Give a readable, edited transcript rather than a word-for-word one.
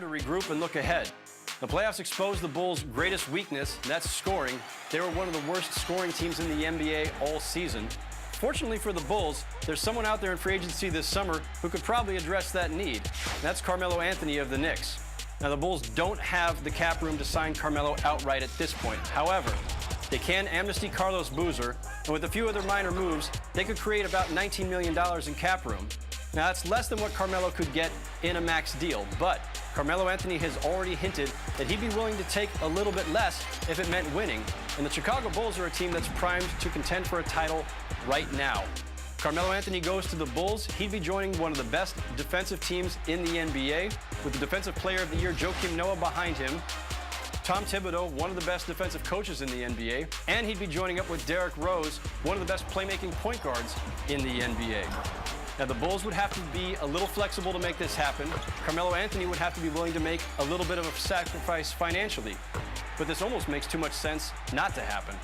to regroup and look ahead. The playoffs exposed the Bulls' greatest weakness, and that's scoring. They were one of the worst scoring teams in the NBA all season. Fortunately for the Bulls, there's someone out there in free agency this summer who could probably address that need. And that's Carmelo Anthony of the Knicks. Now, the Bulls don't have the cap room to sign Carmelo outright at this point. However, they can amnesty Carlos Boozer, and with a few other minor moves, they could create about $19 million in cap room. Now, that's less than what Carmelo could get in a max deal, but Carmelo Anthony has already hinted that he'd be willing to take a little bit less if it meant winning, and the Chicago Bulls are a team that's primed to contend for a title right now. Carmelo Anthony goes to the Bulls, he'd be joining one of the best defensive teams in the NBA, with the Defensive Player of the Year Joakim Noah behind him, Tom Thibodeau, one of the best defensive coaches in the NBA, and he'd be joining up with Derrick Rose, one of the best playmaking point guards in the NBA. Now, the Bulls would have to be a little flexible to make this happen. Carmelo Anthony would have to be willing to make a little bit of a sacrifice financially. But this almost makes too much sense not to happen.